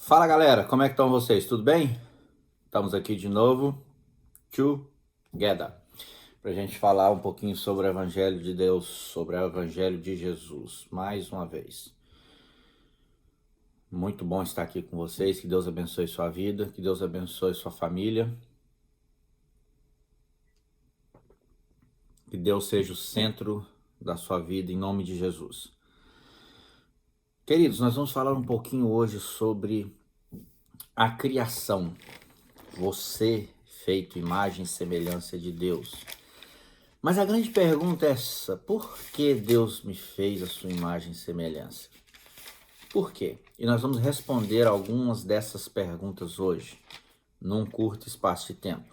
Fala galera, como é que estão vocês? Tudo bem? Estamos aqui de novo, together, para a gente falar um pouquinho sobre o Evangelho de Deus, sobre o Evangelho de Jesus, mais uma vez. Muito bom estar aqui com vocês, que Deus abençoe sua vida, que Deus abençoe sua família, que Deus seja o centro da sua vida, em nome de Jesus. Queridos, nós vamos falar um pouquinho hoje sobre a criação. Você, feito imagem e semelhança de Deus. Mas a grande pergunta é essa: por que Deus me fez a sua imagem e semelhança? Por quê? E nós vamos responder algumas dessas perguntas hoje, num curto espaço de tempo,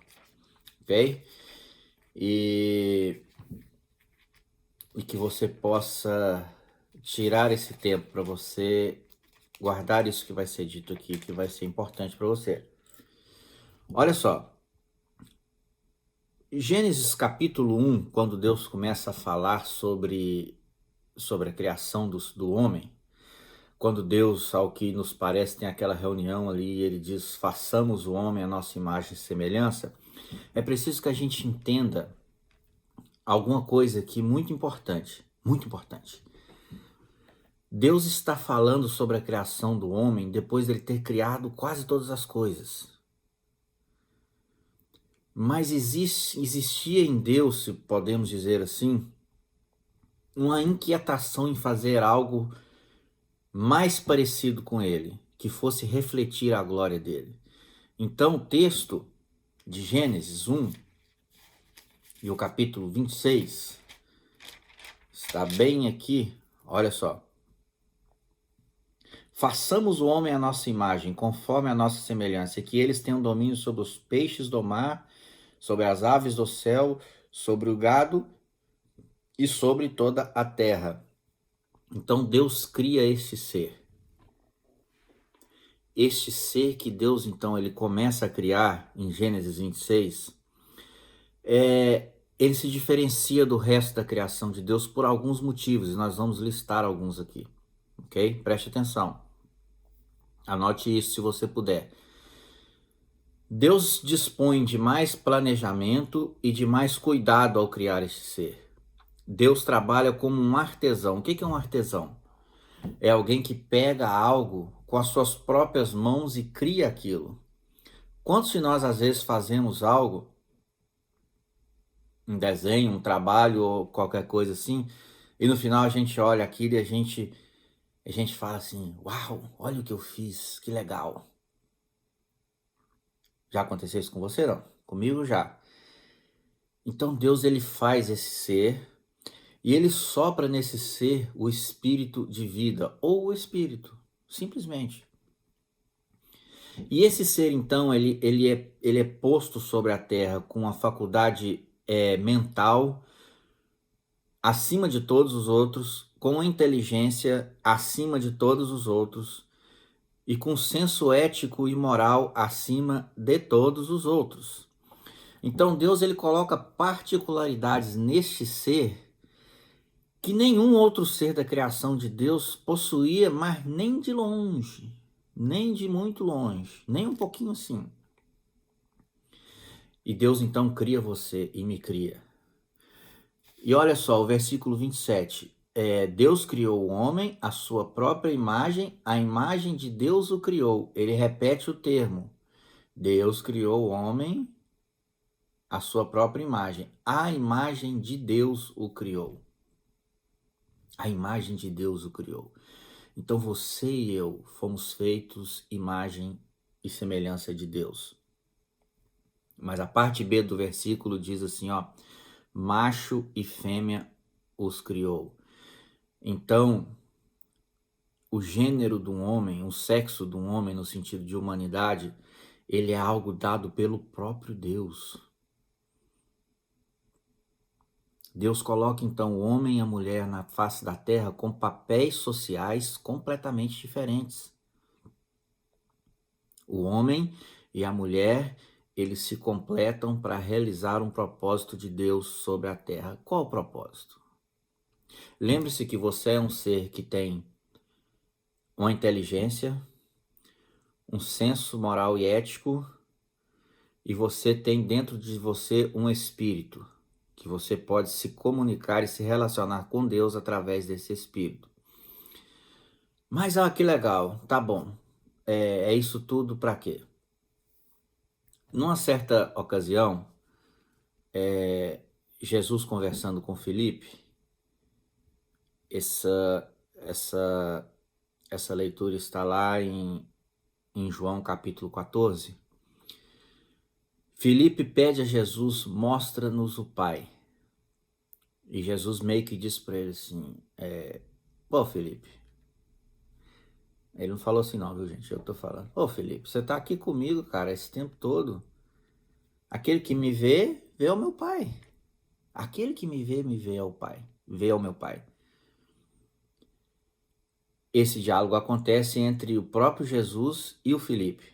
ok? E que você possa tirar esse tempo para você guardar isso que vai ser dito aqui, que vai ser importante para você. Olha só, Gênesis capítulo 1, quando Deus começa a falar sobre a criação do homem, quando Deus, ao que nos parece, tem aquela reunião ali e ele diz: façamos o homem à nossa imagem e semelhança, é preciso que a gente entenda alguma coisa aqui muito importante, muito importante. Deus está falando sobre a criação do homem depois de ele ter criado quase todas as coisas. Mas existia em Deus, se podemos dizer assim, uma inquietação em fazer algo mais parecido com ele, que fosse refletir a glória dele. Então, o texto de Gênesis 1 e o capítulo 26 está bem aqui, olha só. Façamos o homem à nossa imagem, conforme a nossa semelhança, que eles tenham domínio sobre os peixes do mar, sobre as aves do céu, sobre o gado e sobre toda a terra. Então Deus cria este ser. Este ser que Deus, então, ele começa a criar em Gênesis 26, ele se diferencia do resto da criação de Deus por alguns motivos, e nós vamos listar alguns aqui, ok? Preste atenção. Anote isso se você puder. Deus dispõe de mais planejamento e de mais cuidado ao criar este ser. Deus trabalha como um artesão. O que é um artesão? É alguém que pega algo com as suas próprias mãos e cria aquilo. Quantos de nós às vezes fazemos algo, um desenho, um trabalho ou qualquer coisa assim, e no final a gente olha aquilo e a gente fala assim: uau, olha o que eu fiz, que legal. Já aconteceu isso com você, não? Comigo já. Então Deus, ele faz esse ser e ele sopra nesse ser o espírito de vida, ou o espírito, simplesmente. E esse ser, então, ele é posto sobre a terra com a faculdade mental acima de todos os outros, com a inteligência acima de todos os outros e com senso ético e moral acima de todos os outros. Então Deus, ele coloca particularidades neste ser que nenhum outro ser da criação de Deus possuía, mas nem de longe, nem de muito longe, nem um pouquinho assim. E Deus então cria você e me cria. E olha só, o versículo 27. Deus criou o homem à sua própria imagem, a imagem de Deus o criou. Ele repete o termo. Deus criou o homem à sua própria imagem. A imagem de Deus o criou. A imagem de Deus o criou. Então você e eu fomos feitos imagem e semelhança de Deus. Mas a parte B do versículo diz assim, ó: macho e fêmea os criou. Então, o gênero de um homem, o sexo de um homem no sentido de humanidade, ele é algo dado pelo próprio Deus. Deus coloca então o homem e a mulher na face da terra com papéis sociais completamente diferentes. O homem e a mulher, eles se completam para realizar um propósito de Deus sobre a terra. Qual o propósito? Lembre-se que você é um ser que tem uma inteligência, um senso moral e ético, e você tem dentro de você um espírito, que você pode se comunicar e se relacionar com Deus através desse espírito. Mas que legal, tá bom. É isso tudo para quê? Numa certa ocasião, Jesus conversando com Filipe, essa, essa, essa leitura está lá em João capítulo 14. Filipe pede a Jesus, mostra-nos o Pai. E Jesus meio que diz para ele assim, pô, Filipe, ele não falou assim não, viu, gente? Eu tô falando. Ô, Felipe, você tá aqui comigo, cara, esse tempo todo. Aquele que me vê, vê o meu pai. Aquele que me vê ao pai. Vê ao meu pai. Esse diálogo acontece entre o próprio Jesus e o Felipe.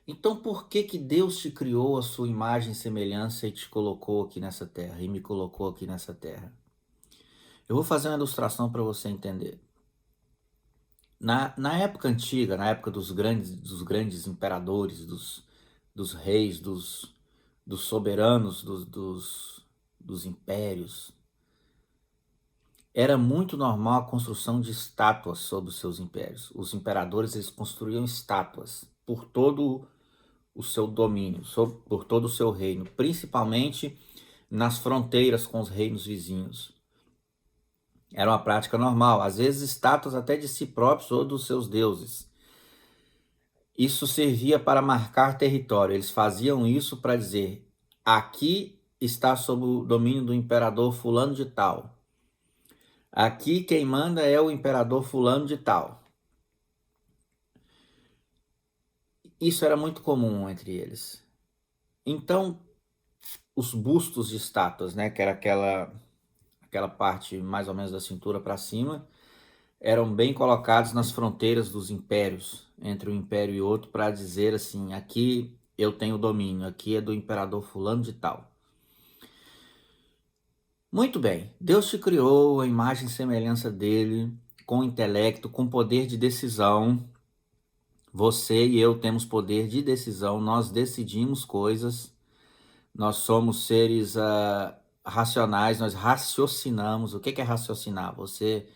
Então, por que que Deus te criou a sua imagem e semelhança e te colocou aqui nessa terra, e me colocou aqui nessa terra? Eu vou fazer uma ilustração para você entender. Na época antiga, na época dos grandes imperadores, dos reis, dos soberanos, dos impérios, era muito normal a construção de estátuas sobre os seus impérios. Os imperadores, eles construíam estátuas por todo o seu domínio, por todo o seu reino, principalmente nas fronteiras com os reinos vizinhos. Era uma prática normal, às vezes estátuas até de si próprios ou dos seus deuses. Isso servia para marcar território. Eles faziam isso para dizer: aqui está sob o domínio do imperador fulano de tal. Aqui quem manda é o imperador fulano de tal. Isso era muito comum entre eles. Então, os bustos de estátuas, né, que era aquela parte mais ou menos da cintura para cima, eram bem colocados nas fronteiras dos impérios, entre um império e outro, para dizer assim: aqui eu tenho domínio, aqui é do imperador fulano de tal. Muito bem, Deus te criou a imagem e semelhança dele, com intelecto, com poder de decisão. Você e eu temos poder de decisão, nós decidimos coisas, nós somos seres racionais, nós raciocinamos. O que é raciocinar? Você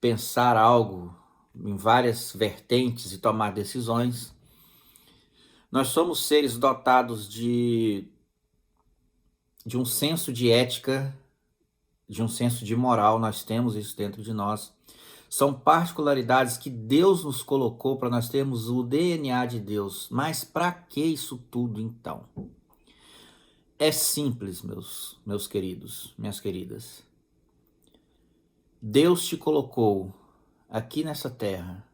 pensar algo em várias vertentes e tomar decisões. Nós somos seres dotados de um senso de ética, de um senso de moral, nós temos isso dentro de nós. São particularidades que Deus nos colocou para nós termos o DNA de Deus. Mas para que isso tudo então? É simples, meus queridos, minhas queridas. Deus te colocou aqui nessa terra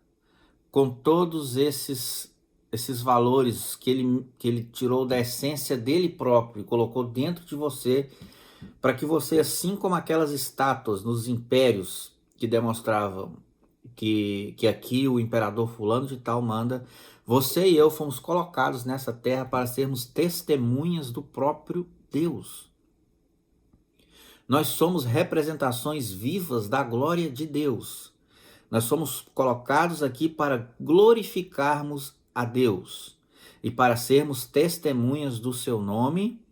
com todos esses valores que ele tirou da essência dele próprio e colocou dentro de você, para que você, assim como aquelas estátuas nos impérios que demonstravam que aqui o imperador fulano de tal manda, você e eu fomos colocados nessa terra para sermos testemunhas do próprio Deus. Nós somos representações vivas da glória de Deus. Nós somos colocados aqui para glorificarmos a Deus e para sermos testemunhas do seu nome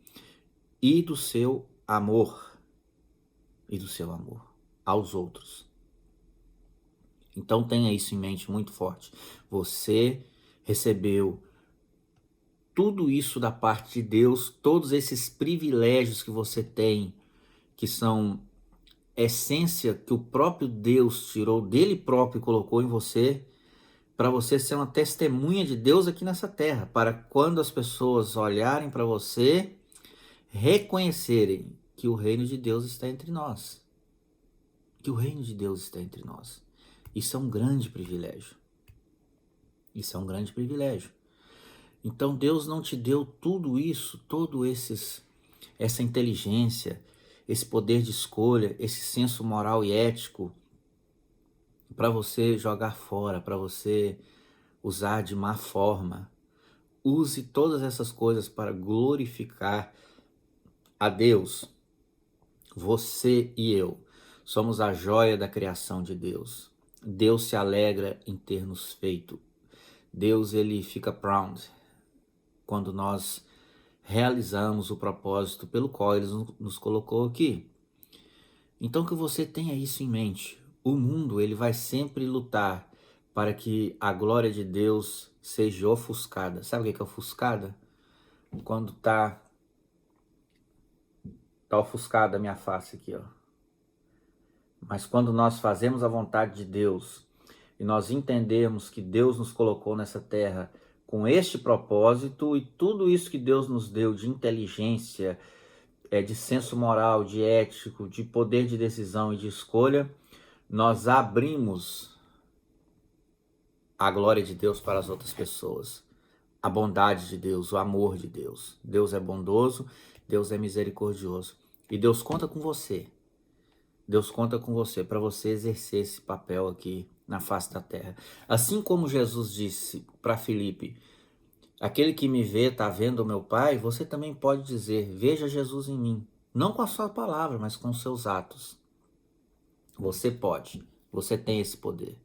e do seu amor. E do seu amor aos outros. Então tenha isso em mente muito forte. Você recebeu tudo isso da parte de Deus, todos esses privilégios que você tem, que são essência que o próprio Deus tirou dele próprio e colocou em você, para você ser uma testemunha de Deus aqui nessa terra, para quando as pessoas olharem para você, reconhecerem que o reino de Deus está entre nós. Que o reino de Deus está entre nós. Isso é um grande privilégio. Isso é um grande privilégio. Então Deus não te deu tudo isso, essa inteligência, esse poder de escolha, esse senso moral e ético para você jogar fora, para você usar de má forma. Use todas essas coisas para glorificar a Deus. Você e eu somos a joia da criação de Deus. Deus se alegra em ter nos feito. Deus, ele fica proud quando nós realizamos o propósito pelo qual ele nos colocou aqui. Então que você tenha isso em mente. O mundo, ele vai sempre lutar para que a glória de Deus seja ofuscada. Sabe o que é ofuscada? Quando tá ofuscada a minha face aqui, ó. Mas quando nós fazemos a vontade de Deus e nós entendemos que Deus nos colocou nessa terra com este propósito e tudo isso que Deus nos deu de inteligência, de senso moral, de ético, de poder de decisão e de escolha, nós abrimos a glória de Deus para as outras pessoas, a bondade de Deus, o amor de Deus. Deus é bondoso, Deus é misericordioso e Deus conta com você. Deus conta com você para você exercer esse papel aqui na face da terra. Assim como Jesus disse para Filipe, aquele que me vê está vendo o meu Pai, você também pode dizer, veja Jesus em mim. Não com a sua palavra, mas com os seus atos. Você pode, você tem esse poder.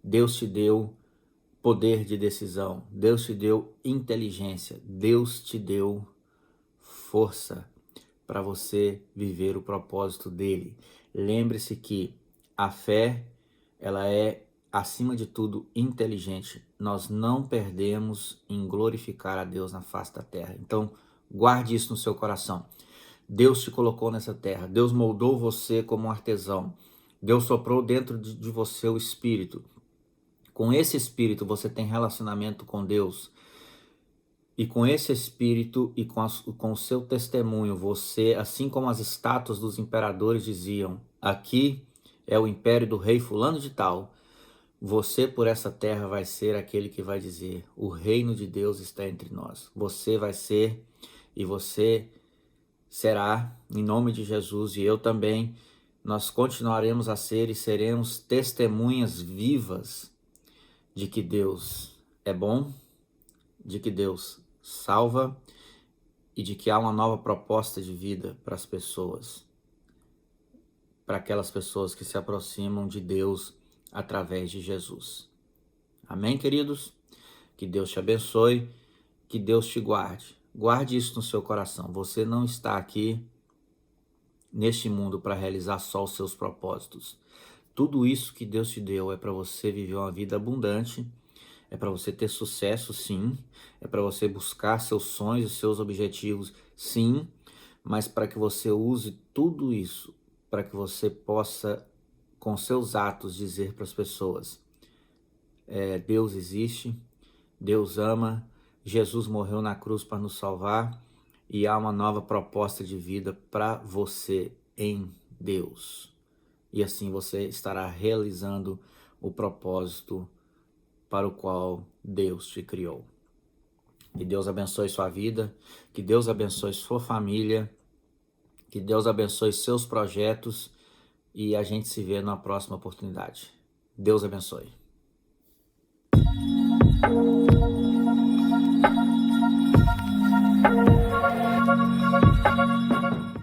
Deus te deu poder de decisão, Deus te deu inteligência, Deus te deu força para você viver o propósito dele. Lembre-se que a fé, ela é, acima de tudo, inteligente. Nós não perdemos em glorificar a Deus na face da terra. Então, guarde isso no seu coração. Deus te colocou nessa terra. Deus moldou você como um artesão. Deus soprou dentro de você o Espírito. Com esse Espírito, você tem relacionamento com Deus. E com esse espírito e com o seu testemunho, você, assim como as estátuas dos imperadores diziam, aqui é o império do rei fulano de tal, você por essa terra vai ser aquele que vai dizer, o reino de Deus está entre nós. Você vai ser e você será, em nome de Jesus, e eu também, nós continuaremos a ser e seremos testemunhas vivas de que Deus é bom, de que Deus salva e de que há uma nova proposta de vida para as pessoas, para aquelas pessoas que se aproximam de Deus através de Jesus. Amém, queridos? Que Deus te abençoe, que Deus te guarde. Guarde isso no seu coração. Você não está aqui neste mundo para realizar só os seus propósitos. Tudo isso que Deus te deu é para você viver uma vida abundante. É para você ter sucesso, sim. É para você buscar seus sonhos e seus objetivos, sim. Mas para que você use tudo isso, para que você possa, com seus atos, dizer para as pessoas, Deus existe, Deus ama, Jesus morreu na cruz para nos salvar e há uma nova proposta de vida para você em Deus. E assim você estará realizando o propósito para o qual Deus te criou. Que Deus abençoe sua vida, que Deus abençoe sua família, que Deus abençoe seus projetos e a gente se vê na próxima oportunidade. Deus abençoe.